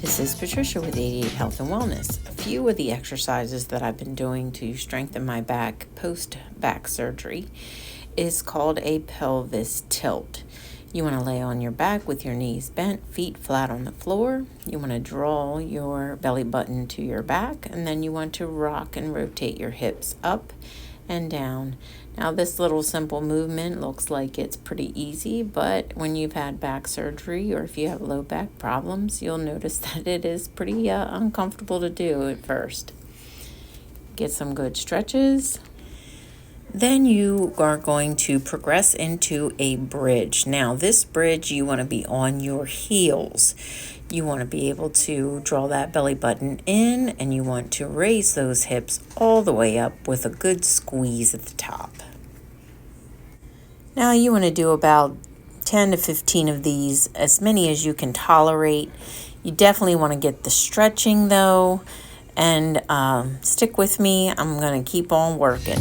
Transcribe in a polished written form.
This is Patricia with 88 Health and Wellness. A few of the exercises that I've been doing to strengthen my back post-back surgery is called a pelvis tilt. You want to lay on your back with your knees bent, feet flat on the floor. You want to draw your belly button to your back, and then you want to rock and rotate your hips up and down. Now, this little simple movement looks like it's pretty easy, but when you've had back surgery or if you have low back problems, you'll notice that it is pretty uncomfortable to do at first. Get some good stretches. Then you are going to progress into a bridge. Now, this bridge, you want to be on your heels. You want to be able to draw that belly button in, and you want to raise those hips all the way up with a good squeeze at the top. Now, you want to do about 10 to 15 of these, as many as you can tolerate. You definitely want to get the stretching, though, and stick with me. I'm going to keep on working.